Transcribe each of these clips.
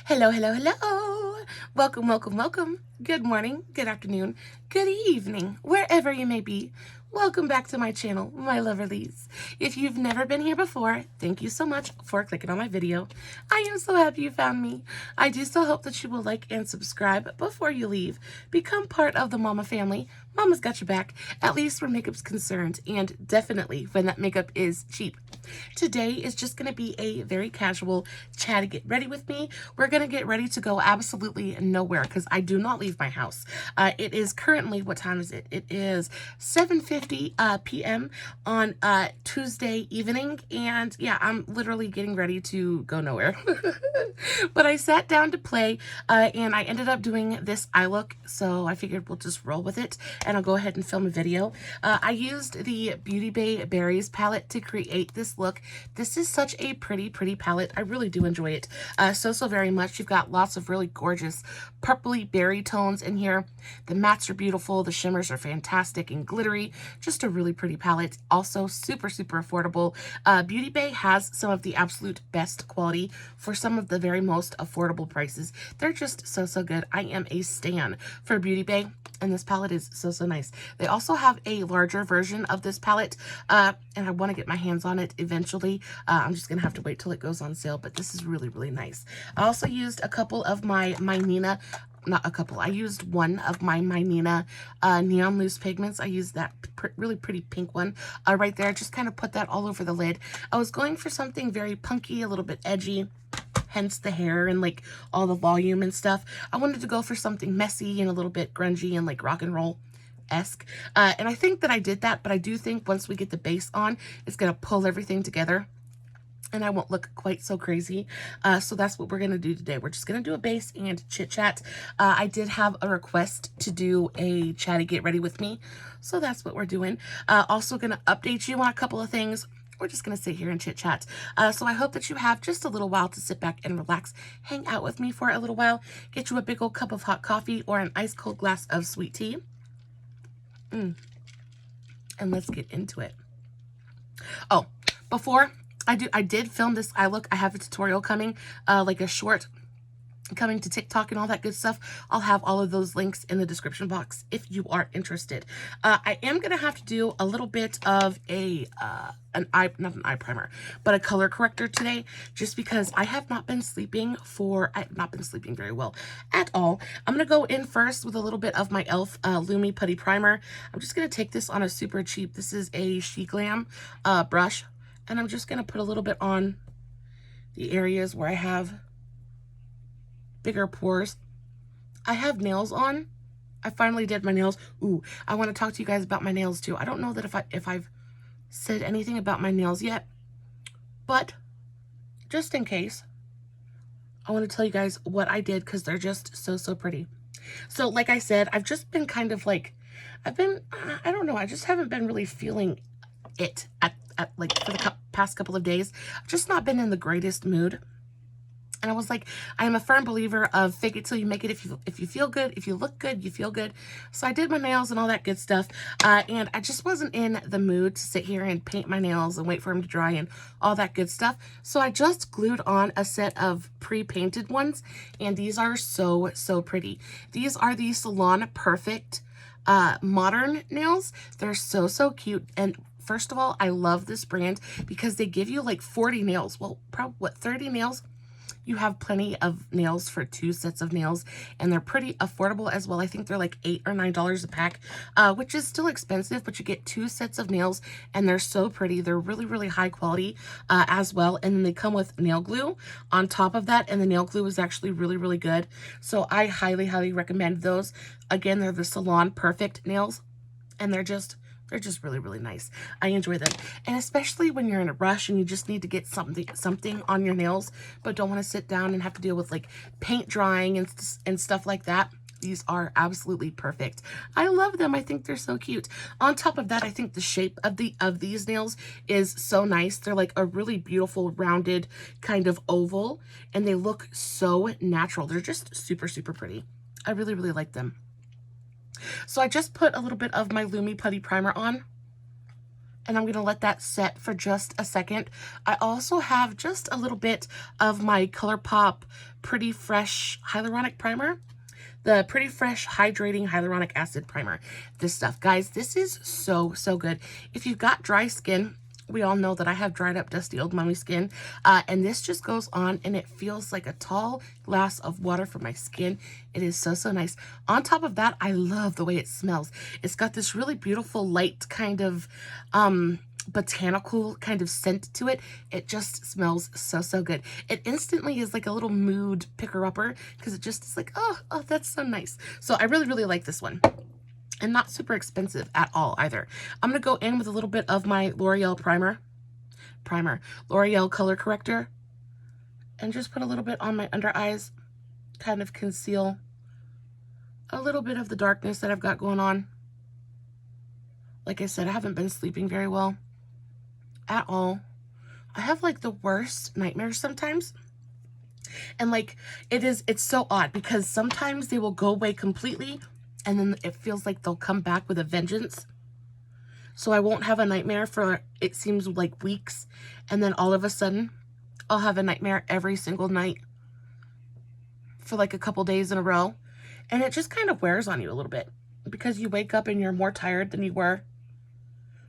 Hello, hello, hello. Welcome, welcome, welcome. Good morning, good afternoon, good evening, wherever you may be. Welcome back to my channel, my loverlies. If you've never been here before, thank you so much for clicking on my video. I am so happy you found me. I do so hope that you will like and subscribe before you leave. Become part of the mama family. Mama's got your back, at least where makeup's concerned, and definitely when that makeup is cheap. Today is just going to be a very casual chatty get ready with me. We're going to get ready to go absolutely nowhere because I do not leave my house. It is currently, what time is it? It is 7:50 p.m. on Tuesday evening, and yeah, I'm literally getting ready to go nowhere. But I sat down to play, and I ended up doing this eye look, so I figured we'll just roll with it, and I'll go ahead and film a video. I used the Beauty Bay Berries palette to create this look. This is such a pretty palette. I really do enjoy it so very much. You've got lots of really gorgeous purpley berry tones in here. The mattes are beautiful. The shimmers are fantastic and glittery. Just a really pretty palette. Also super affordable. Beauty Bay has some of the absolute best quality for some of the very most affordable prices. They're just so good. I am a stan for Beauty Bay, and this palette is so nice. They also have a larger version of this palette, and I want to get my hands on it eventually. I'm just gonna have to wait till it goes on sale, but this is really nice. I also used a couple of my Nina, not a couple, I used one of my Nina neon loose pigments. I used that really pretty pink one right there. Just kind of put that all over the lid. I was going for something very punky, a little bit edgy, hence the hair and like all the volume and stuff. I wanted to go for something messy and a little bit grungy and like rock and roll-esque. And I think that I did that, but I do think once we get the base on, it's going to pull everything together and I won't look quite so crazy. So that's what we're going to do today. We're just going to do a base and chit chat. I did have a request to do a chatty get ready with me. So that's what we're doing. Also going to update you on a couple of things. We're just going to sit here and chit chat. So I hope that you have just a little while to sit back and relax, hang out with me for a little while, get you a big old cup of hot coffee or an ice cold glass of sweet tea. And let's get into it. Oh, before I did film this eye look. I have a tutorial coming, like a short coming to TikTok and all that good stuff. I'll have all of those links in the description box if you are interested. I am gonna have to do a little bit of a not an eye primer, but a color corrector today, just because I have not been sleeping very well at all. I'm gonna go in first with a little bit of my e.l.f. Lumi Putty Primer. I'm just gonna take this on a super cheap, this is a Glam brush, and I'm just gonna put a little bit on the areas where I have bigger pores. I have nails on. I finally did my nails. Ooh, I want to talk to you guys about my nails too. I don't know that if I've said anything about my nails yet, but just in case, I want to tell you guys what I did because they're just so pretty. So like I said, I've just been kind of like, I don't know, I just haven't been really feeling it at like for the past couple of days. I've just not been in the greatest mood. And I was like, I am a firm believer of fake it till you make it. If you feel good, if you look good, you feel good. So I did my nails and all that good stuff. And I just wasn't in the mood to sit here and paint my nails and wait for them to dry and all that good stuff. So I just glued on a set of pre-painted ones. And these are so pretty. These are the Salon-Perfect modern nails. They're so cute. And first of all, I love this brand because they give you like 40 nails. Well, probably what, 30 nails? You have plenty of nails for 2 sets of nails, and they're pretty affordable as well. I think they're like $8 or $9 a pack, which is still expensive, but you get 2 sets of nails, and they're so pretty. They're really high quality as well, and then they come with nail glue on top of that, and the nail glue is actually really good. So I highly recommend those. Again, they're the Salon-Perfect nails, and they're just really nice. I enjoy them. And especially when you're in a rush and you just need to get something on your nails, but don't want to sit down and have to deal with like paint drying and stuff like that. These are absolutely perfect. I love them. I think they're so cute. On top of that, I think the shape of these nails is so nice. They're like a really beautiful rounded kind of oval, and they look so natural. They're just super pretty. I really like them. So I just put a little bit of my Lumi Putty Primer on, and I'm going to let that set for just a second. I also have just a little bit of my Colourpop Pretty Fresh Hyaluronic Primer. The Pretty Fresh Hydrating Hyaluronic Acid Primer. This stuff, guys, this is so, so good. If you've got dry skin, we all know that I have dried up, dusty old mommy skin, and this just goes on and it feels like a tall glass of water for my skin. It is so, so nice. On top of that, I love the way it smells. It's got this really beautiful light kind of botanical kind of scent to it. It just smells so, so good. It instantly is like a little mood picker-upper because it just is like, oh, that's so nice. So I really, really like this one. And not super expensive at all either. I'm going to go in with a little bit of my L'Oreal L'Oreal Color Corrector. And just put a little bit on my under eyes. Kind of conceal a little bit of the darkness that I've got going on. Like I said, I haven't been sleeping very well at all. I have like the worst nightmares sometimes. And like, it's so odd because sometimes they will go away completely and then it feels like they'll come back with a vengeance. So I won't have a nightmare for, it seems like weeks. And then all of a sudden, I'll have a nightmare every single night for like a couple days in a row. And it just kind of wears on you a little bit because you wake up and you're more tired than you were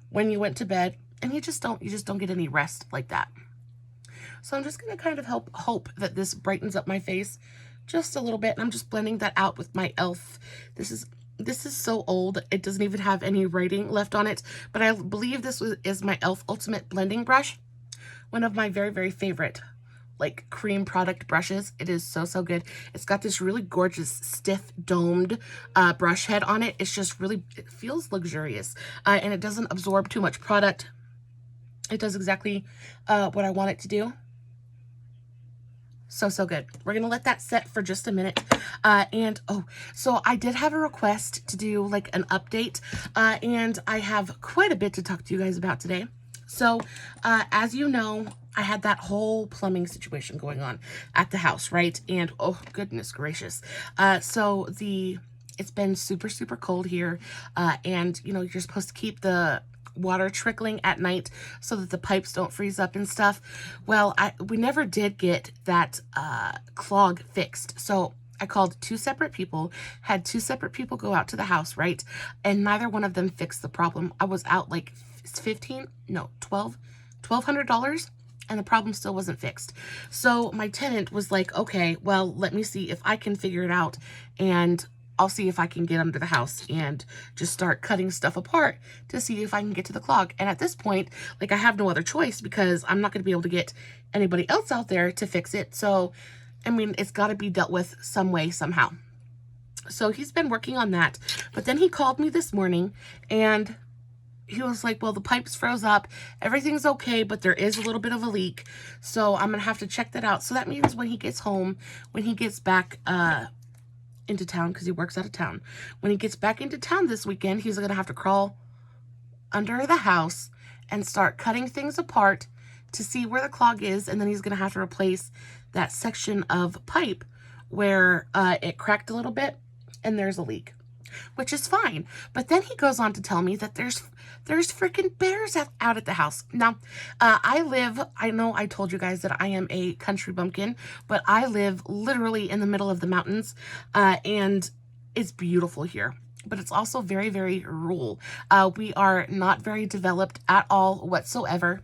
when you went to bed. And you just don't get any rest like that. So I'm just going to kind of hope that this brightens up my face just a little bit. And I'm just blending that out with my e.l.f. This is so old. It doesn't even have any writing left on it. But I believe this is my e.l.f. Ultimate Blending Brush. One of my very, very favorite like cream product brushes. It is so, so good. It's got this really gorgeous stiff domed brush head on it. It's just really, it feels luxurious. And it doesn't absorb too much product. It does exactly what I want it to do. So, so good. We're going to let that set for just a minute. So I did have a request to do like an update. And I have quite a bit to talk to you guys about today. So, as you know, I had that whole plumbing situation going on at the house, right? And oh, goodness gracious. It's been super, super cold here. And, you know, you're supposed to keep the water trickling at night so that the pipes don't freeze up and stuff. Well, we never did get that clog fixed. So I called two separate people, had two separate people go out to the house, right? And neither one of them fixed the problem. I was out like $1,200 and the problem still wasn't fixed. So my tenant was like, okay, well, let me see if I can figure it out, and I'll see if I can get under the house and just start cutting stuff apart to see if I can get to the clog. And at this point, like, I have no other choice because I'm not going to be able to get anybody else out there to fix it. So, I mean, it's got to be dealt with some way, somehow. So he's been working on that. But then he called me this morning and he was like, well, the pipes froze up. Everything's okay, but there is a little bit of a leak. So I'm going to have to check that out. So that means when he gets home, when he gets back, into town, because he works out of town. When he gets back into town this weekend, he's going to have to crawl under the house and start cutting things apart to see where the clog is, and then he's going to have to replace that section of pipe where it cracked a little bit and there's a leak, which is fine. But then he goes on to tell me that there's freaking bears out at the house. Now, I know I told you guys that I am a country bumpkin, but I live literally in the middle of the mountains, and it's beautiful here. But it's also very, very rural. We are not very developed at all whatsoever.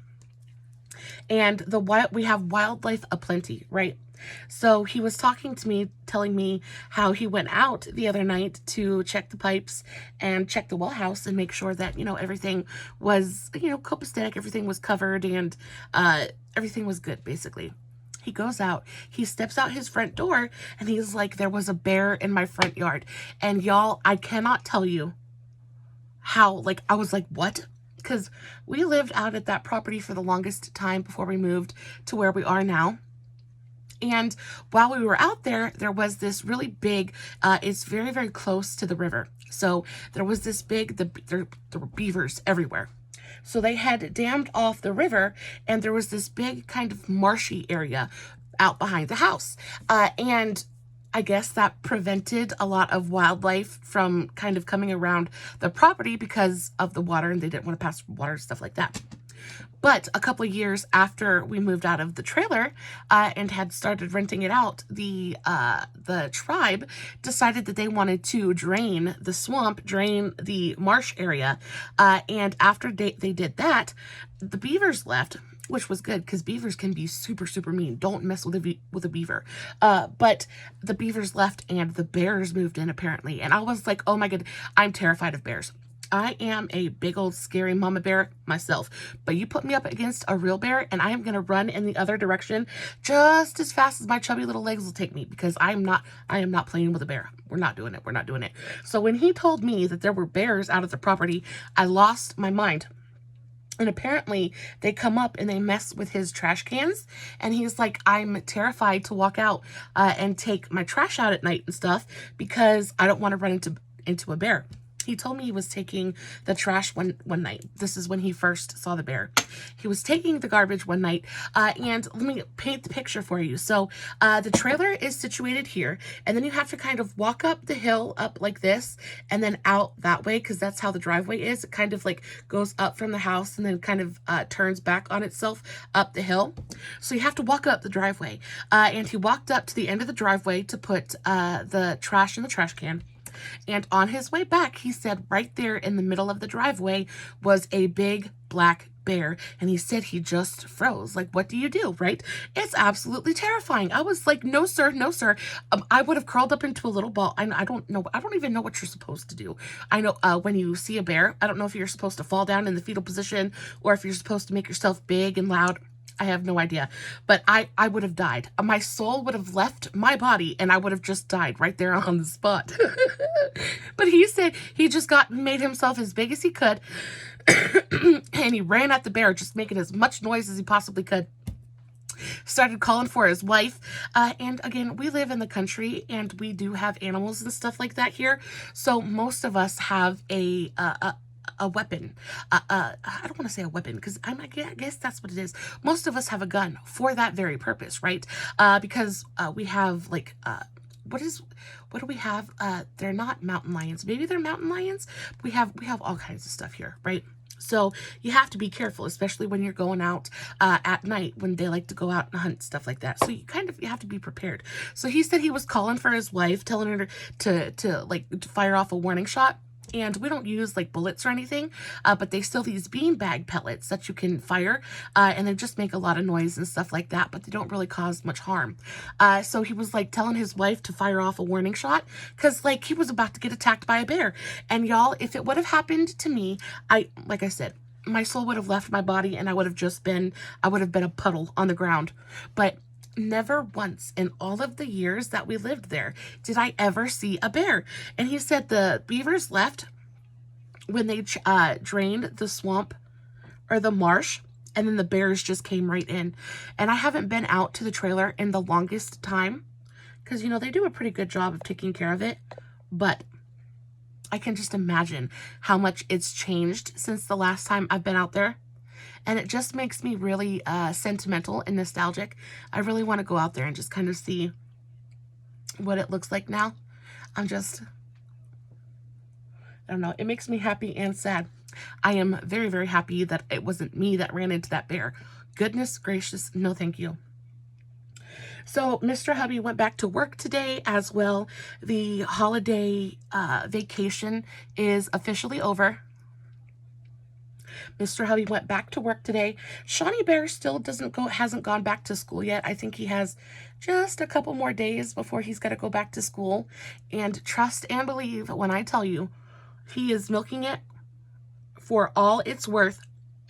And we have wildlife aplenty, right? So he was talking to me, telling me how he went out the other night to check the pipes and check the well house and make sure that, you know, everything was, you know, copacetic, everything was covered, and everything was good, basically. He goes out, he steps out his front door, and he's like, there was a bear in my front yard. And y'all, I cannot tell you how, like, I was like, what? Because we lived out at that property for the longest time before we moved to where we are now. And while we were out there, there was this really big, it's very, very close to the river. So there was this big, there were beavers everywhere. So they had dammed off the river, and there was this big kind of marshy area out behind the house. And I guess that prevented a lot of wildlife from kind of coming around the property because of the water, and they didn't want to pass water, stuff like that. But a couple of years after we moved out of the trailer and had started renting it out, the tribe decided that they wanted to drain the swamp, drain the marsh area. And after they did that, the beavers left, which was good because beavers can be super, super mean. Don't mess with a beaver. But the beavers left and the bears moved in apparently. And I was like, oh my God, I'm terrified of bears. I am a big old scary mama bear myself, but you put me up against a real bear and I am going to run in the other direction just as fast as my chubby little legs will take me, because I am not playing with a bear. We're not doing it. We're not doing it. So when he told me that there were bears out of the property, I lost my mind. And apparently they come up and they mess with his trash cans. And he's like, I'm terrified to walk out and take my trash out at night and stuff because I don't want to run into a bear. He told me he was taking the trash one night. This is when he first saw the bear. He was taking the garbage one night, and let me paint the picture for you. So the trailer is situated here, and then you have to kind of walk up the hill, up like this, and then out that way, because that's how the driveway is. It kind of like goes up from the house and then kind of turns back on itself up the hill. So you have to walk up the driveway, and he walked up to the end of the driveway to put the trash in the trash can. And on his way back, he said right there in the middle of the driveway was a big black bear. And he said he just froze. Like, what do you do, right? It's absolutely terrifying. I was like, no, sir, no, sir. I would have curled up into a little ball. I don't know. I don't even know what you're supposed to do. I know when you see a bear, I don't know if you're supposed to fall down in the fetal position or if you're supposed to make yourself big and loud. I have no idea, but I would have died. My soul would have left my body and I would have just died right there on the spot. But he said he just made himself as big as he could and he ran at the bear, just making as much noise as he possibly could. Started calling for his wife. And again, we live in the country and we do have animals and stuff like that here. So most of us have a weapon. I don't want to say a weapon because I guess that's what it is. Most of us have a gun for that very purpose, right? Because we have like, what do we have? They're not mountain lions. Maybe they're mountain lions. We have all kinds of stuff here, right? So you have to be careful, especially when you're going out at night when they like to go out and hunt, stuff like that. So you have to be prepared. So he said he was calling for his wife, telling her to fire off a warning shot. And we don't use like bullets or anything, but they sell these beanbag pellets that you can fire, and they just make a lot of noise and stuff like that, but they don't really cause much harm. So he was like telling his wife to fire off a warning shot because like he was about to get attacked by a bear. And y'all, if it would have happened to me, like I said, my soul would have left my body and I would have been a puddle on the ground. But never once in all of the years that we lived there did I ever see a bear. And he said the beavers left when they drained the swamp or the marsh, and then the bears just came right in. And I haven't been out to the trailer in the longest time because, you know, they do a pretty good job of taking care of it, but I can just imagine how much it's changed since the last time I've been out there. And it just makes me really sentimental and nostalgic. I really want to go out there and just kind of see what it looks like now. I don't know. It makes me happy and sad. I am very, very happy that it wasn't me that ran into that bear. Goodness gracious, no thank you. So Mr. Hubby went back to work today as well. The holiday vacation is officially over. Mr. Hubby went back to work today. Shawnee Bear still hasn't gone back to school yet. I think he has just a couple more days before he's got to go back to school. And trust and believe when I tell you, he is milking it for all it's worth.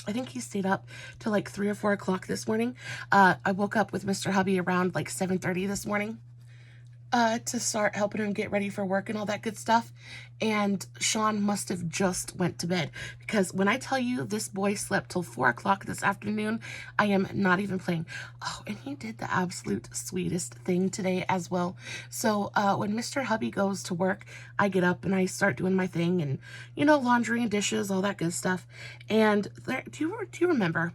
I think he stayed up till like 3 or 4 o'clock this morning. I woke up with Mr. Hubby around like 7:30 this morning to start helping him get ready for work and all that good stuff. And Sean must have just went to bed, because when I tell you this boy slept till 4 o'clock this afternoon, I am not even playing. Oh, and he did the absolute sweetest thing today as well. So when Mr. Hubby goes to work, I get up and I start doing my thing, and you know, laundry and dishes, all that good stuff. And do you remember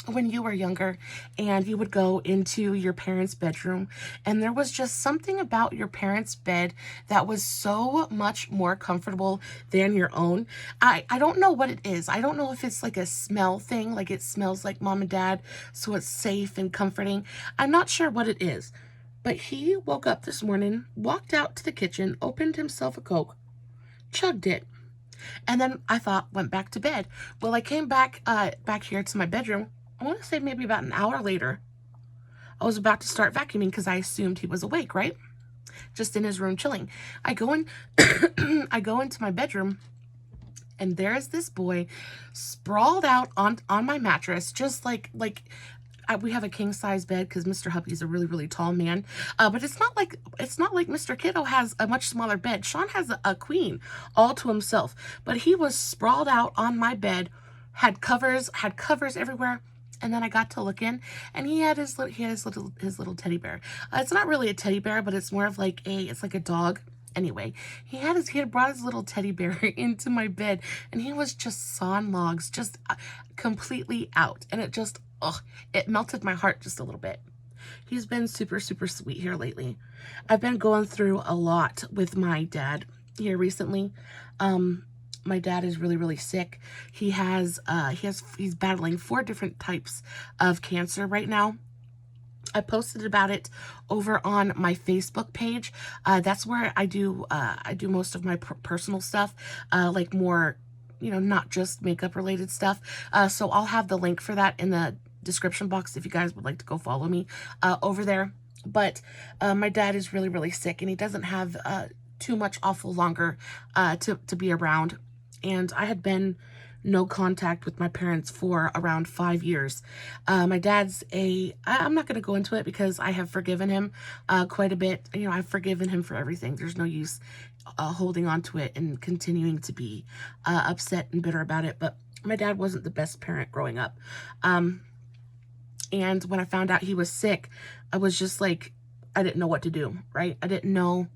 when you were younger and you would go into your parents' bedroom and there was just something about your parents' bed that was so much more comfortable than your own. I don't know what it is. I don't know if it's like a smell thing, like it smells like mom and dad, so it's safe and comforting. I'm not sure what it is. But he woke up this morning, walked out to the kitchen, opened himself a Coke, chugged it, and then I thought, went back to bed. Well, I came back here to my bedroom. I want to say maybe about an hour later. I was about to start vacuuming because I assumed he was awake, right? Just in his room chilling. I go in, I go into my bedroom, and there's this boy sprawled out on my mattress, just like we have a king size bed because Mr. Huppy's a really, really tall man. But it's not like Mr. Kiddo has a much smaller bed. Sean has a queen all to himself, but he was sprawled out on my bed, had covers everywhere. And then I got to look in, and he had his little teddy bear. It's not really a teddy bear, but it's more of like it's like a dog. Anyway, he had brought his little teddy bear into my bed, and he was just sawing logs, just completely out. And it melted my heart just a little bit. He's been super, super sweet here lately. I've been going through a lot with my dad here recently. My dad is really, really sick. He's battling 4 different types of cancer right now. I posted about it over on my Facebook page. That's where I do most of my personal stuff, like more, not just makeup related stuff. So I'll have the link for that in the description box if you guys would like to go follow me over there. But my dad is really, really sick, and he doesn't have too much awful longer to be around. And I had been no contact with my parents for around 5 years. My dad's I'm not going to go into it because I have forgiven him quite a bit. I've forgiven him for everything. There's no use holding on to it and continuing to be upset and bitter about it. But my dad wasn't the best parent growing up. And when I found out he was sick, I was just like, I didn't know what to do, right? I didn't know.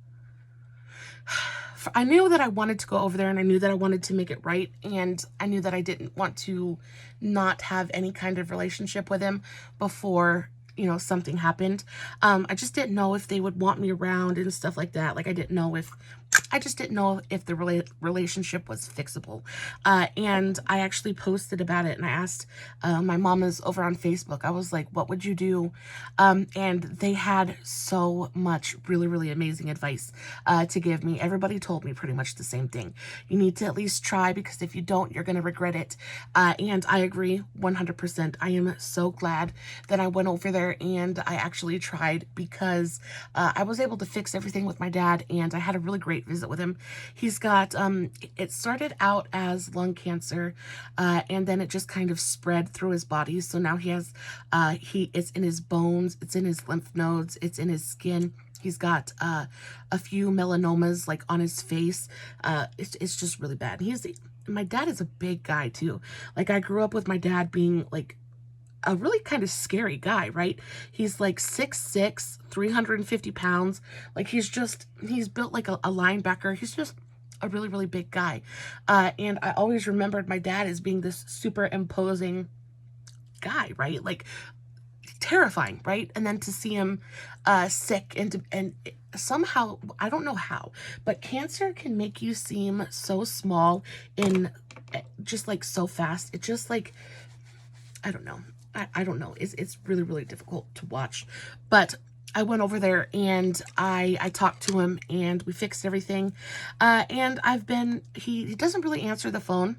I knew that I wanted to go over there, and I knew that I wanted to make it right, and I knew that I didn't want to not have any kind of relationship with him before, something happened. I just didn't know if they would want me around and stuff like that. Like, I just didn't know if the relationship was fixable. And I actually posted about it, and I asked my mamas over on Facebook. I was like, what would you do? And they had so much really, really amazing advice to give me. Everybody told me pretty much the same thing. You need to at least try, because if you don't, you're going to regret it. And I agree 100%. I am so glad that I went over there and I actually tried, because I was able to fix everything with my dad, and I had a really great visit with him. He's got, it started out as lung cancer, and then it just kind of spread through his body. So now he has, it's in his bones, it's in his lymph nodes, it's in his skin. He's got a few melanomas like on his face. It's just really bad. My dad is a big guy too. Like, I grew up with my dad being like a really kind of scary guy, right? He's like 6'6", 350 pounds. Like, he's built like a linebacker. He's just a really, really big guy. And I always remembered my dad as being this super imposing guy, right? Like, terrifying, right? And then to see him sick and somehow, I don't know how, but cancer can make you seem so small in just like so fast. It just like, I don't know. I don't know. It's really, really difficult to watch. But I went over there and I talked to him and we fixed everything. And he doesn't really answer the phone.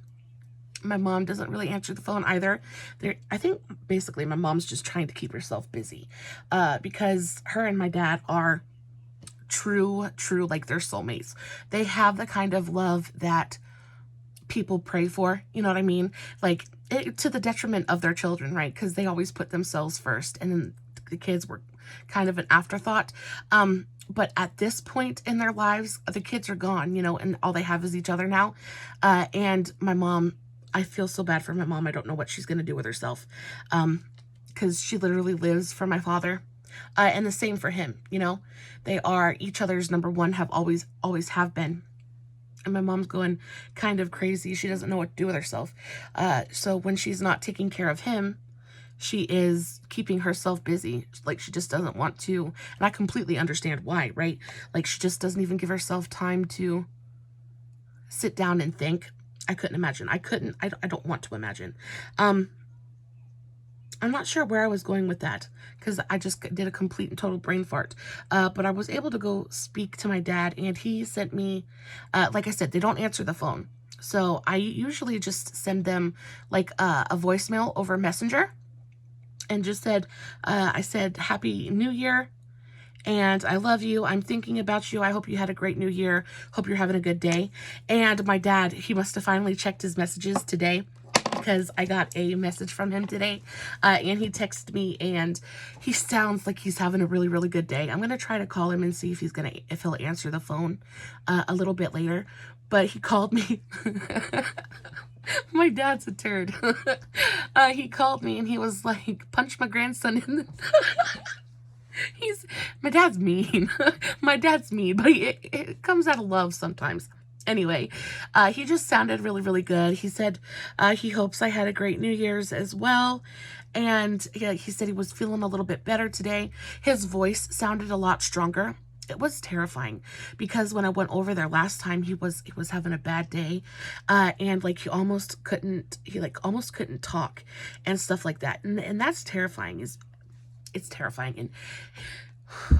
My mom doesn't really answer the phone either. I think basically my mom's just trying to keep herself busy, because her and my dad are true, like they're soulmates. They have the kind of love that people pray for, you know what I mean? Like, to the detriment of their children, right? Because they always put themselves first, and then the kids were kind of an afterthought. But at this point in their lives, the kids are gone, and all they have is each other now. And my mom, I feel so bad for my mom. I don't know what she's going to do with herself, because she literally lives for my father. And the same for him, They are each other's number one, always have been. And my mom's going kind of crazy. She doesn't know what to do with herself. So when she's not taking care of him, she is keeping herself busy. Like, she just doesn't want to. And I completely understand why, right? Like, she just doesn't even give herself time to sit down and think. I couldn't imagine. I don't want to imagine. I'm not sure where I was going with that, because I just did a complete and total brain fart. But I was able to go speak to my dad, and he sent me, like I said, they don't answer the phone. So I usually just send them like a voicemail over Messenger, and just said, I said, Happy New Year, and I love you. I'm thinking about you. I hope you had a great new year. Hope you're having a good day. And my dad, he must have finally checked his messages today, because I got a message from him today, and he texted me, and he sounds like he's having a really, really good day. I'm going to try to call him and see if he'll answer the phone a little bit later. But he called me. My dad's a turd. He called me and he was like, punch my grandson in the... My dad's mean. My dad's mean, but it comes out of love sometimes. Anyway, he just sounded really, really good. He said he hopes I had a great New Year's as well. And yeah, he said he was feeling a little bit better today. His voice sounded a lot stronger. It was terrifying, because when I went over there last time, he was having a bad day, and like he almost couldn't talk and stuff like that, and that's terrifying. It's terrifying, and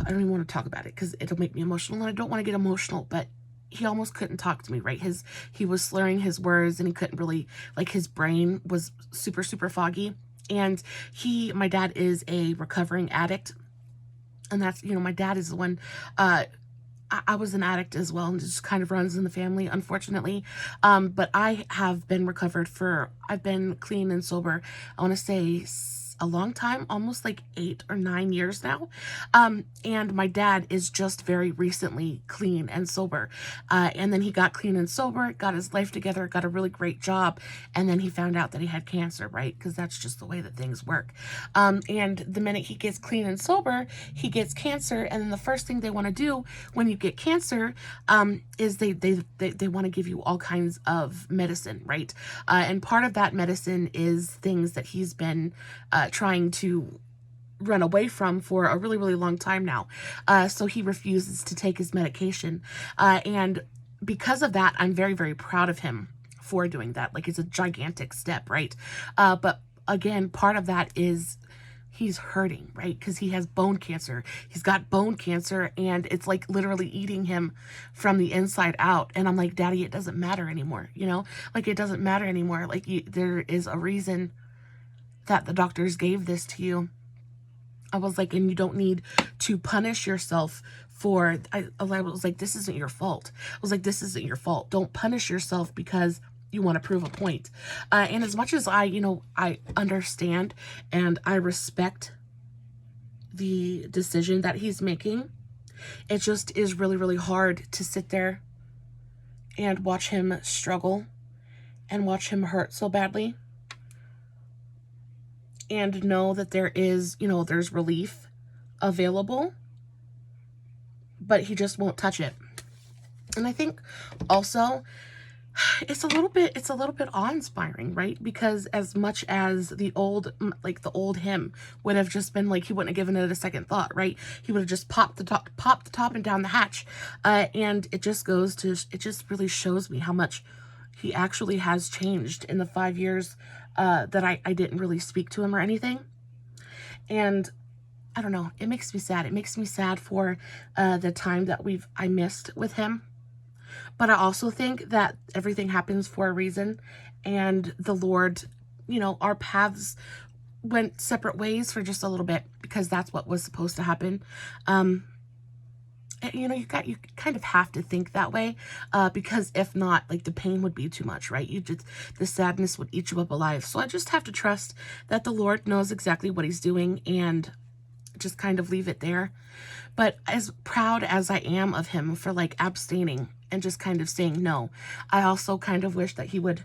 I don't even want to talk about it because it'll make me emotional, and I don't want to get emotional, but he almost couldn't talk to me, right? He was slurring his words, and he couldn't really, like, his brain was super, super foggy. And my dad is a recovering addict. And that's, my dad is the one, I was an addict as well, and it just kind of runs in the family, unfortunately. But I have been I've been clean and sober, I want to say a long time, almost like 8 or 9 years now. And my dad is just very recently clean and sober. And then he got clean and sober, got his life together, got a really great job. And then he found out that he had cancer, right? Because that's just the way that things work. And the minute he gets clean and sober, he gets cancer. And then the first thing they want to do when you get cancer, is they want to give you all kinds of medicine, right? And part of that medicine is things that he's been, trying to run away from for a really, really long time now. So he refuses to take his medication. And because of that, I'm very, very proud of him for doing that. Like, it's a gigantic step, right? But again, part of that is he's hurting, right? Because he has bone cancer. He's got bone cancer, and it's like literally eating him from the inside out. And I'm like, Daddy, it doesn't matter anymore. Like, it doesn't matter anymore. Like, there is a reason that the doctors gave this to you. I was like, and you don't need to punish yourself for, I was like, this isn't your fault. I was like, this isn't your fault. Don't punish yourself because you want to prove a point. And as much as I understand and I respect the decision that he's making, it just is really, really hard to sit there and watch him struggle and watch him hurt so badly, and know that there is, there's relief available, but he just won't touch it. And I think also it's a little bit awe-inspiring, right? Because as much as the old him would have just been like, he wouldn't have given it a second thought, right? He would have just popped the top and down the hatch. And it just really shows me how much he actually has changed in the 5 years that I didn't really speak to him or anything. And I don't know, it makes me sad. It makes me sad for the time that I missed with him. But I also think that everything happens for a reason, and the Lord, our paths went separate ways for just a little bit, because that's what was supposed to happen. You kind of have to think that way, because if not, like, the pain would be too much, right? The sadness would eat you up alive. So I just have to trust that the Lord knows exactly what he's doing, and just kind of leave it there. But as proud as I am of him for like abstaining and just kind of saying no, I also kind of wish that he would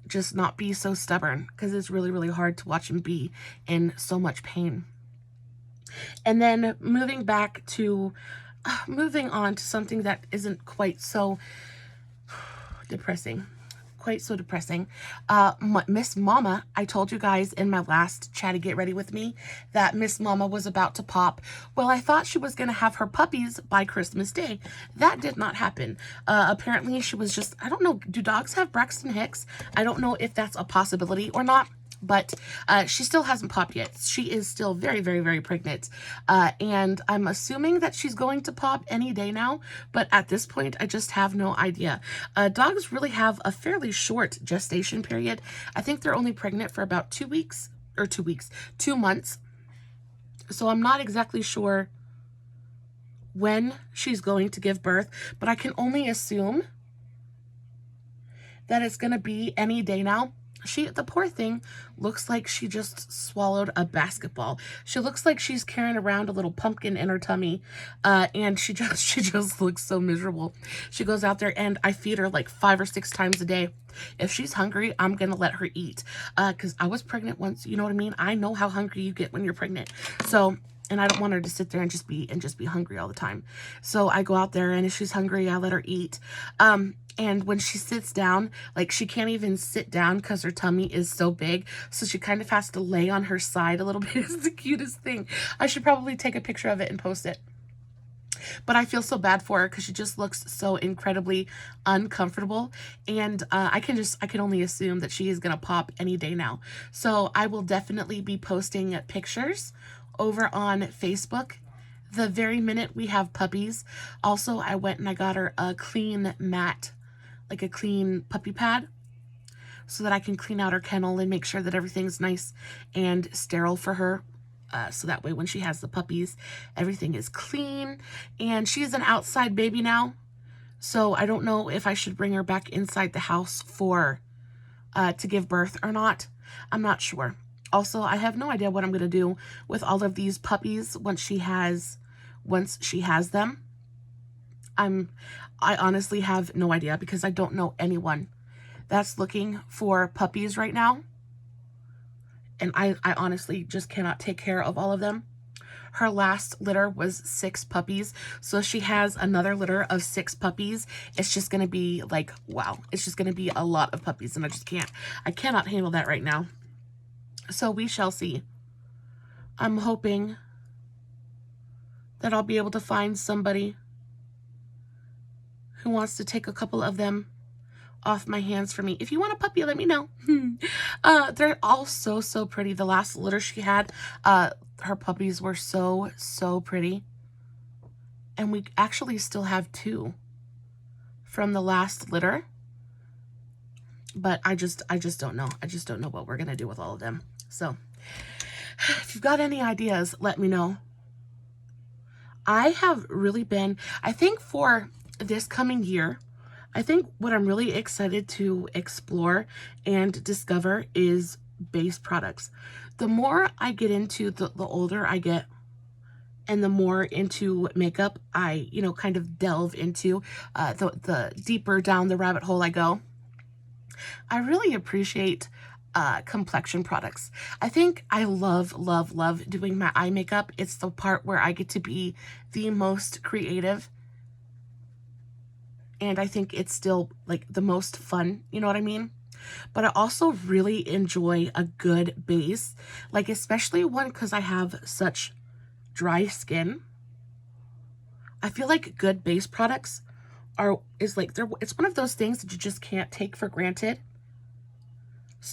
just not be so stubborn, because it's really, really hard to watch him be in so much pain. And then moving on to something that isn't quite so depressing, quite so depressing. Miss Mama, I told you guys in my last Chatty Get Ready With Me that Miss Mama was about to pop. Well, I thought she was going to have her puppies by Christmas Day. That did not happen. Apparently, she was just, I don't know, do dogs have Braxton Hicks? I don't know if that's a possibility or not. But she still hasn't popped yet. She is still very, very, very pregnant. And I'm assuming that she's going to pop any day now. But at this point, I just have no idea. Dogs really have a fairly short gestation period. I think they're only pregnant for about 2 weeks, or 2 months. So I'm not exactly sure when she's going to give birth. But I can only assume that it's going to be any day now. The poor thing looks like she just swallowed a basketball. She looks like she's carrying around a little pumpkin in her tummy, and she just looks so miserable. She goes out there and I feed her like 5 or 6 times a day. If she's hungry, I'm gonna let her eat, because I was pregnant once, you know what I mean? I know how hungry you get when you're pregnant. So, and I don't want her to sit there and just be hungry all the time. So I go out there, and if she's hungry, I let her eat. And when she sits down, like, she can't even sit down because her tummy is so big. So she kind of has to lay on her side a little bit. It's the cutest thing. I should probably take a picture of it and post it. But I feel so bad for her because she just looks so incredibly uncomfortable. And I can only assume that she is going to pop any day now. So I will definitely be posting pictures over on Facebook the very minute we have puppies. Also, I went and I got her a clean mat, like a clean puppy pad, so that I can clean out her kennel and make sure that everything's nice and sterile for her. So that way when she has the puppies, everything is clean. And she's an outside baby now. So I don't know if I should bring her back inside the house for to give birth or not. I'm not sure. Also, I have no idea what I'm going to do with all of these puppies once she has them. I honestly have no idea because I don't know anyone that's looking for puppies right now. And I honestly just cannot take care of all of them. Her last litter was 6 puppies. So she has another litter of 6 puppies. It's just going to be like, wow. It's just going to be a lot of puppies. And I cannot handle that right now. So we shall see. I'm hoping that I'll be able to find somebody who wants to take a couple of them off my hands for me. If you want a puppy, let me know. They're all so pretty. The last litter she had, her puppies were so pretty. And we actually still have 2 from the last litter. But I just don't know. I just don't know what we're going to do with all of them. So if you've got any ideas, let me know. I have really been, I think for this coming year, I think what I'm really excited to explore and discover is base products. The more I get into, the older I get, and the more into makeup I, kind of delve into, the deeper down the rabbit hole I go, I really appreciate complexion products. I think I love doing my eye makeup. It's the part where I get to be the most creative. And I think it's still like the most fun, you know what I mean? But I also really enjoy a good base, like especially one because I have such dry skin. I feel like good base products it's one of those things that you just can't take for granted.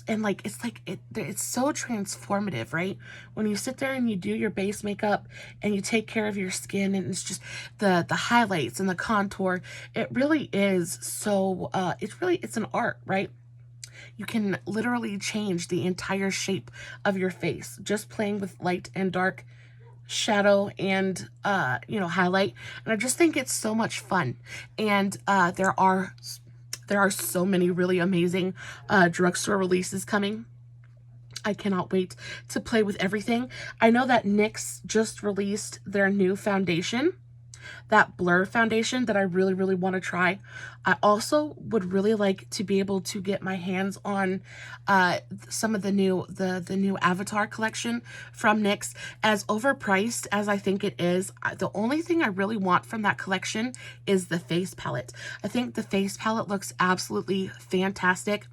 And it's so transformative, right? When you sit there and you do your base makeup and you take care of your skin, and it's just the highlights and the contour, it really is so, it's an art, right? You can literally change the entire shape of your face just playing with light and dark, shadow and highlight. And I just think it's so much fun. And there are so many really amazing drugstore releases coming. I cannot wait to play with everything. I know that NYX just released their new foundation. that blur foundation that I really, really want to try. I also would really like to be able to get my hands on some of the new Avatar collection from NYX. As overpriced as I think it is, the only thing I really want from that collection is the face palette. I think the face palette looks absolutely fantastic.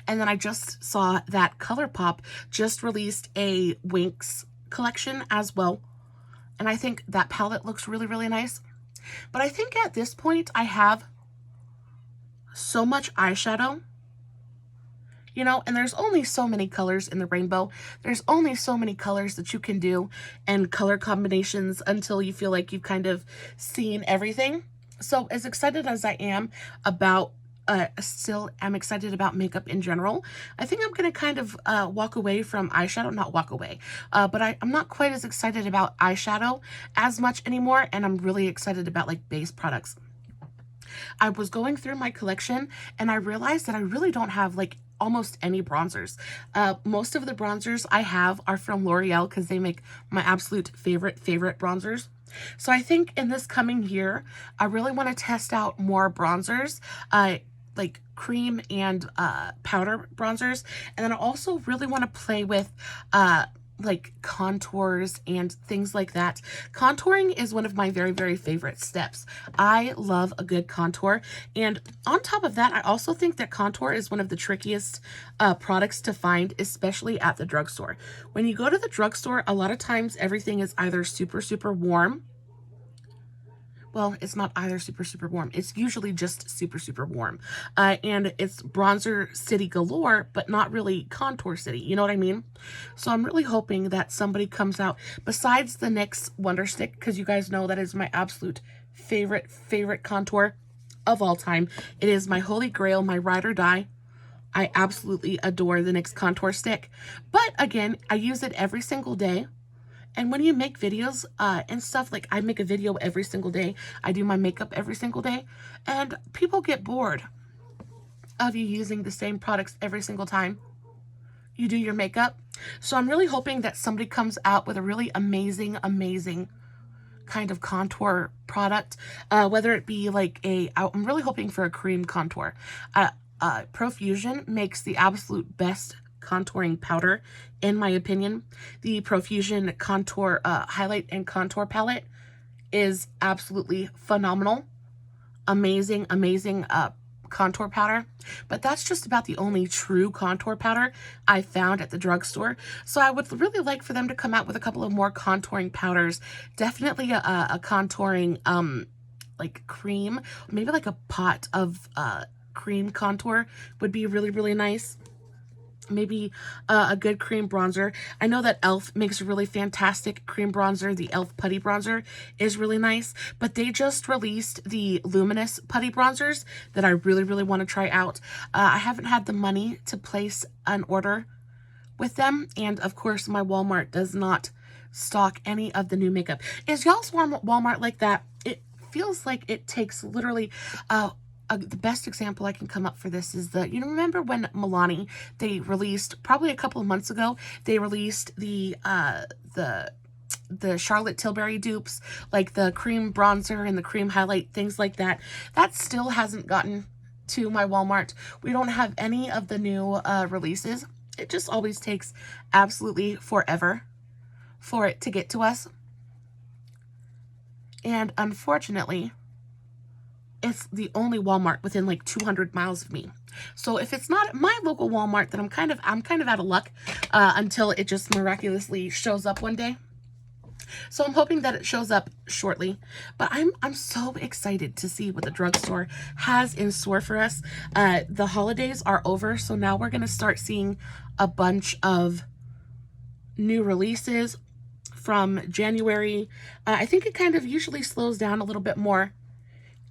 And then I just saw that Colourpop just released a Winx collection as well. And I think that palette looks really, really nice. But I think at this point I have so much eyeshadow, you know, and there's only so many colors in the rainbow. There's only so many colors that you can do and color combinations until you feel like you've kind of seen everything. So as excited as I am about I'm excited about makeup in general, I think I'm going to kind of walk away from eyeshadow, not walk away, but I'm not quite as excited about eyeshadow as much anymore, and I'm really excited about like base products. I was going through my collection and I realized that I really don't have like almost any bronzers. Most of the bronzers I have are from L'Oreal because they make my absolute favorite bronzers. So I think in this coming year, I really want to test out more bronzers, like cream and powder bronzers. And then I also really want to play with like contours and things like that. Contouring is one of my very favorite steps. I love a good contour. And on top of that, I also think that contour is one of the trickiest products to find, especially at the drugstore. When you go to the drugstore, a lot of times everything is either super warm. Well, it's not either super warm. It's usually just super warm. And it's bronzer city galore, but not really contour city. You know what I mean? So I'm really hoping that somebody comes out besides the NYX Wonder Stick, because you guys know that is my absolute favorite contour of all time. It is my holy grail, my ride or die. I absolutely adore the NYX contour stick. But again, I use it every single day. And when you make videos and stuff, like I make a video every single day, I do my makeup every single day, and people get bored of you using the same products every single time you do your makeup. So I'm really hoping that somebody comes out with a really amazing kind of contour product, whether it be like I'm really hoping for a cream contour. Profusion makes the absolute best contouring powder, in my opinion. The Profusion contour highlight and contour palette is absolutely phenomenal. Amazing contour powder. But that's just about the only true contour powder I found at the drugstore. So I would really like for them to come out with a couple of more contouring powders. Definitely a contouring like cream, maybe like a pot of cream contour would be really nice. Maybe a good cream bronzer. I know that e.l.f. makes a really fantastic cream bronzer. The e.l.f. putty bronzer is really nice, but they just released the luminous putty bronzers that I really want to try out. I haven't had the money to place an order with them, and of course my Walmart does not stock any of the new makeup. Is y'all's Walmart like that? It feels like it takes literally the best example I can come up for this is you remember when Milani, they released, probably a couple of months ago, they released the Charlotte Tilbury dupes, like the cream bronzer and the cream highlight, things like that. That still hasn't gotten to my Walmart. We don't have any of the new releases. It just always takes absolutely forever for it to get to us. And unfortunately, it's the only Walmart within like 200 miles of me. So if it's not my local Walmart, then I'm kind of out of luck until it just miraculously shows up one day. So I'm hoping that it shows up shortly. But I'm so excited to see what the drugstore has in store for us. The holidays are over, so now we're going to start seeing a bunch of new releases from January. I think it kind of usually slows down a little bit more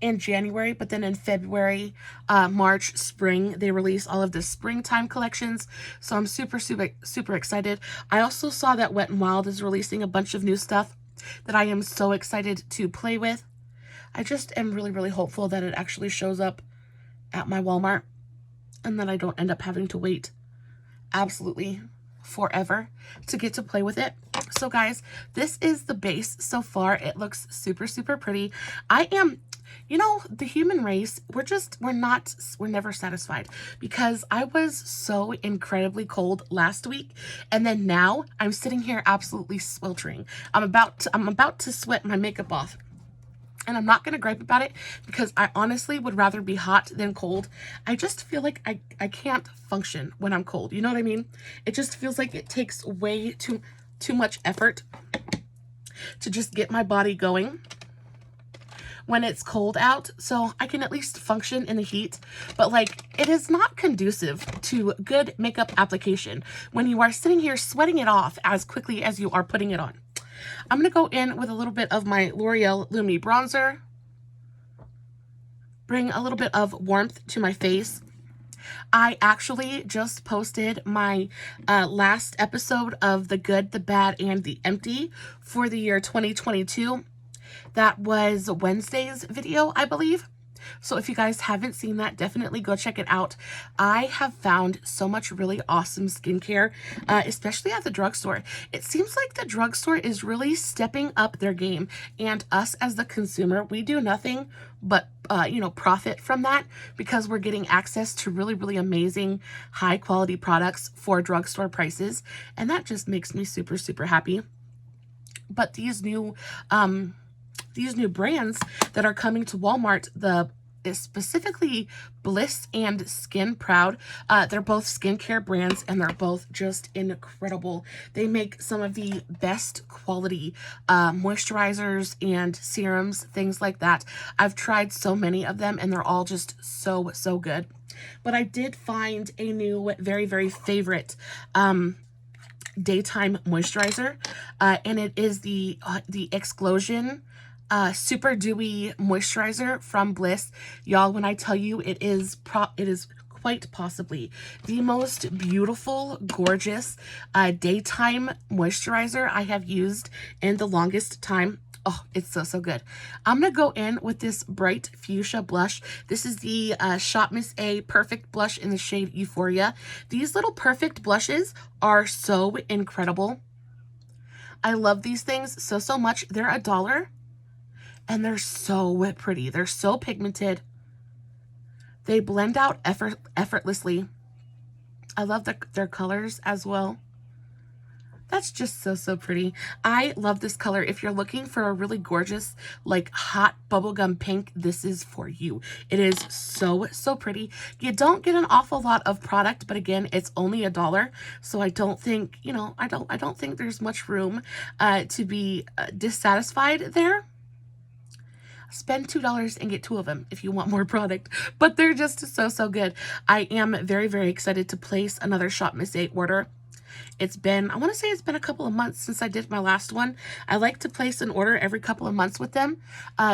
in January, but then in February, March, spring, they release all of the springtime collections. So I'm super excited. I also saw that Wet n Wild is releasing a bunch of new stuff that I am so excited to play with. I just am really hopeful that it actually shows up at my Walmart and that I don't end up having to wait absolutely forever to get to play with it. So guys, this is the base so far. It looks super, super pretty. I am, you know, the human race, we're never satisfied, because I was so incredibly cold last week, and then now I'm sitting here absolutely sweltering. I'm about to sweat my makeup off. And I'm not going to gripe about it, because I honestly would rather be hot than cold. I just feel like I can't function when I'm cold. You know what I mean? It just feels like it takes way too much effort to just get my body going when it's cold out, so I can at least function in the heat. But like, it is not conducive to good makeup application when you are sitting here sweating it off as quickly as you are putting it on. I'm going to go in with a little bit of my L'Oreal Lumi bronzer. Bring a little bit of warmth to my face. I actually just posted my last episode of The Good, the Bad, and the Empty for the year 2022. That was Wednesday's video, I believe. So if you guys haven't seen that, definitely go check it out. I have found so much really awesome skincare, especially at the drugstore. It seems like the drugstore is really stepping up their game, and us as the consumer, we do nothing but, you know, profit from that, because we're getting access to really, really amazing high quality products for drugstore prices. And that just makes me super, super happy. But these new brands that are coming to Walmart, specifically Bliss and Skin Proud, they're both skincare brands, and they're both just incredible. They make some of the best quality moisturizers and serums, things like that. I've tried so many of them, and they're all just so, so good. But I did find a new, very, very favorite daytime moisturizer, and it is the Explosion Super Dewy Moisturizer from Bliss. Y'all, when I tell you, it is quite possibly the most beautiful, gorgeous daytime moisturizer I have used in the longest time. Oh, it's so, so good. I'm going to go in with this bright fuchsia blush. This is the Shopmissa Perfect blush in the shade Euphoria. These little perfect blushes are so incredible. I love these things so, so much. They're $1. And they're so pretty. They're so pigmented. They blend out effortlessly. I love their colors as well. That's just so, so pretty. I love this color. If you're looking for a really gorgeous, like hot bubblegum pink, this is for you. It is so, so pretty. You don't get an awful lot of product, but again, it's only $1. So I don't think, you know, I don't think there's much room to be dissatisfied there. Spend $2 and get 2 of them if you want more product, but they're just so, so good. I am very, very excited to place another Shopmissa order. It's been, I want to say it's been a couple of months since I did my last one. I like to place an order every couple of months with them,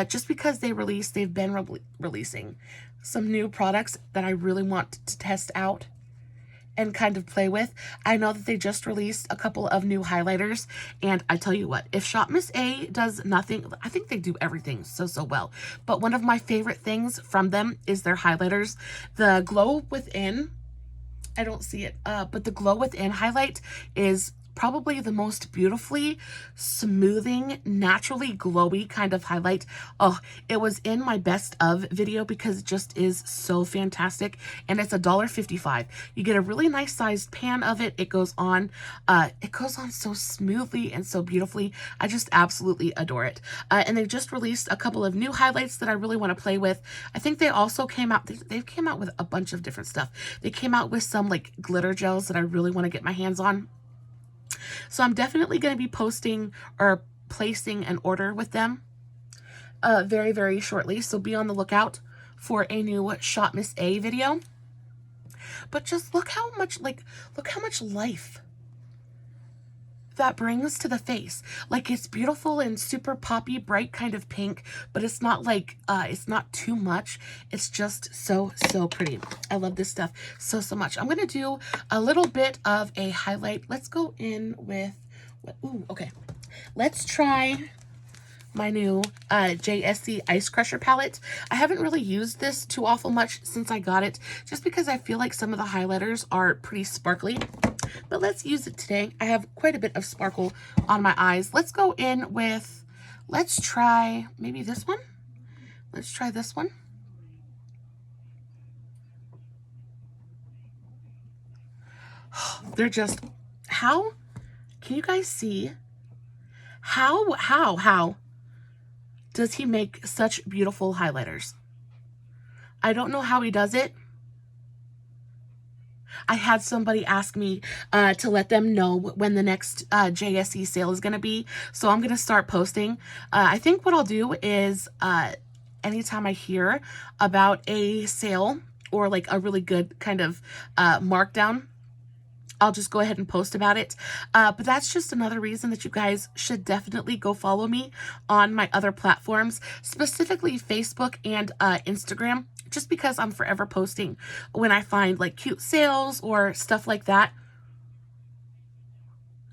just because they've been releasing some new products that I really want to test out and kind of play with. I know that they just released a couple of new highlighters, and I tell you what, if Shopmissa does nothing, I think they do everything so, so well. But one of my favorite things from them is their highlighters. The Glow Within, I don't see it, but the Glow Within highlight is probably the most beautifully smoothing, naturally glowy kind of highlight. Oh, it was in my best of video because it just is so fantastic, and it's $1.55. You get a really nice sized pan of it. It goes on so smoothly and so beautifully. I just absolutely adore it. And they just released a couple of new highlights that I really want to play with. I think they also came out, they've came out with a bunch of different stuff. They came out with some like glitter gels that I really want to get my hands on. So I'm definitely going to be posting or placing an order with them very, very shortly. So be on the lookout for a new Shopmissa video. But just look how much life that brings to the face. Like, it's beautiful and super poppy, bright kind of pink, but it's not like, it's not too much. It's just so, so pretty. I love this stuff so, so much. I'm going to do a little bit of a highlight. Let's go in with, ooh, okay. Let's try my new JSC Ice Crusher palette. I haven't really used this too awful much since I got it, just because I feel like some of the highlighters are pretty sparkly. but let's use it today. I have quite a bit of sparkle on my eyes. Let's go in with, let's try maybe this one. Let's try this one. They're just, how can you guys see how does he make such beautiful highlighters? I don't know how he does it. I had somebody ask me to let them know when the next JSE sale is going to be, so I'm going to start posting. I think what I'll do is anytime I hear about a sale or like a really good kind of markdown, I'll just go ahead and post about it. But that's just another reason that you guys should definitely go follow me on my other platforms, specifically Facebook and Instagram, just because I'm forever posting when I find like cute sales or stuff like that.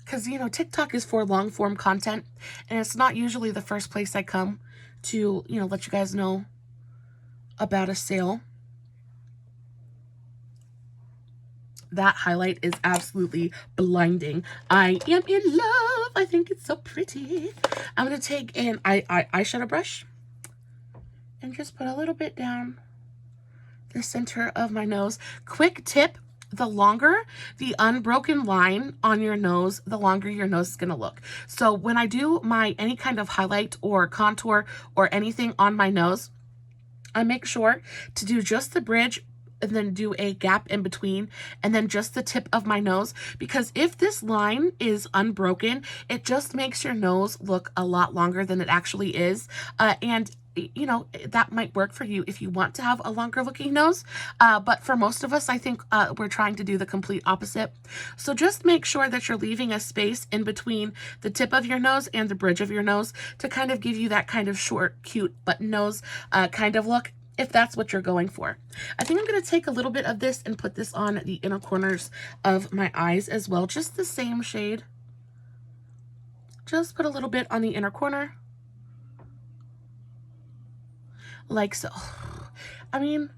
Because, you know, TikTok is for long form content, and it's not usually the first place I come to, you know, let you guys know about a sale. That highlight is absolutely blinding. I am in love. I think it's so pretty. I'm going to take an eyeshadow brush and just put a little bit down the center of my nose. Quick tip, the longer the unbroken line on your nose, the longer your nose is going to look. So when I do any kind of highlight or contour or anything on my nose, I make sure to do just the bridge and then do a gap in between and then just the tip of my nose, because if this line is unbroken, it just makes your nose look a lot longer than it actually is. And you know, that might work for you if you want to have a longer looking nose. But for most of us, I think we're trying to do the complete opposite. So just make sure that you're leaving a space in between the tip of your nose and the bridge of your nose to kind of give you that kind of short, cute button nose kind of look, if that's what you're going for. I think I'm going to take a little bit of this and put this on the inner corners of my eyes as well. Just the same shade. Just put a little bit on the inner corner. Like so. I mean,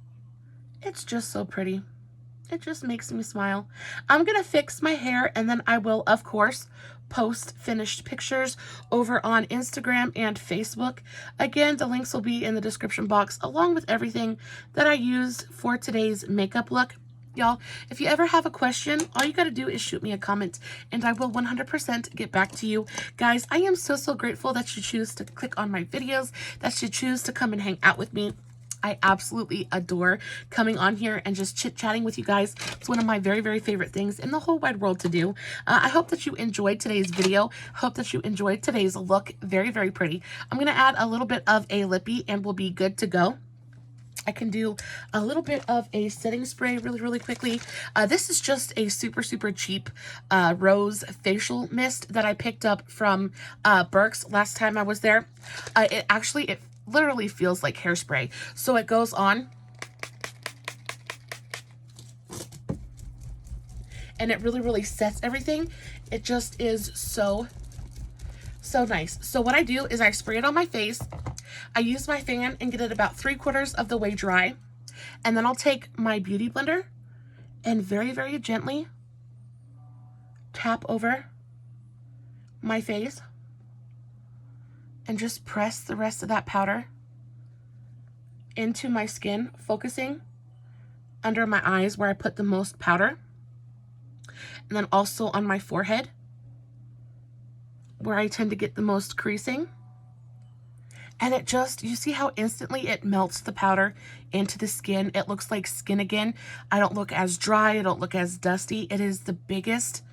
it's just so pretty. It just makes me smile. I'm going to fix my hair, and then I will, of course, post finished pictures over on Instagram and Facebook. Again, the links will be in the description box, along with everything that I used for today's makeup look. Y'all, if you ever have a question, all you got to do is shoot me a comment, and I will 100% get back to you. Guys, I am so grateful that you choose to click on my videos, that you choose to come and hang out with me. I absolutely adore coming on here and just chit-chatting with you guys. It's one of my very favorite things in the whole wide world to do. I hope that you enjoyed today's video. Hope that you enjoyed today's look. Very pretty. I'm going to add a little bit of a lippy and we'll be good to go. I can do a little bit of a setting spray really quickly. This is just a super cheap rose facial mist that I picked up from Burke's last time I was there. It literally feels like hairspray. So it goes on and it really sets everything. It just is so nice. So what I do is I spray it on my face. I use my fan and get it about 3/4 of the way dry. And then I'll take my beauty blender and very gently tap over my face and just press the rest of that powder into my skin, focusing under my eyes where I put the most powder, and then also on my forehead where I tend to get the most creasing. And it just, you see how instantly it melts the powder into the skin. It looks like skin again. I don't look as dry. I don't look as dusty. It is the biggest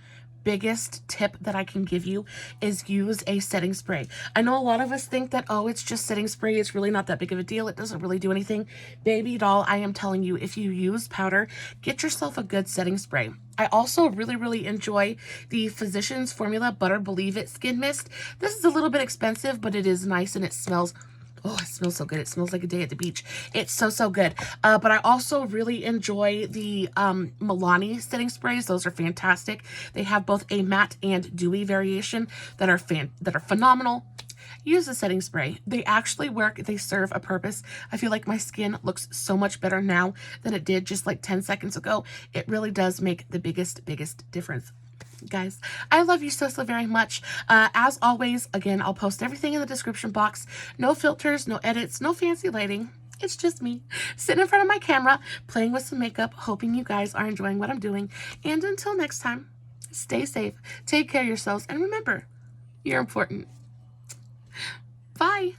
tip that I can give you is use a setting spray. I know a lot of us think that, oh, it's just setting spray. It's really not that big of a deal. It doesn't really do anything. Baby doll, I am telling you, if you use powder, get yourself a good setting spray. I also really enjoy the Physicians Formula Butter Believe It Skin Mist. This is a little bit expensive, but it is nice and it smells, oh, it smells so good. It smells like a day at the beach. It's so good. But I also really enjoy the Milani setting sprays. Those are fantastic. They have both a matte and dewy variation that are phenomenal. use a setting spray. They actually work. They serve a purpose. I feel like my skin looks so much better now than it did just like 10 seconds ago. It really does make the biggest difference. Guys, I love you so very much. As always, again, I'll post everything in the description box. No filters, no edits, no fancy lighting. It's just me sitting in front of my camera, playing with some makeup, hoping you guys are enjoying what I'm doing. And until next time, stay safe, take care of yourselves, and remember, you're important. Bye.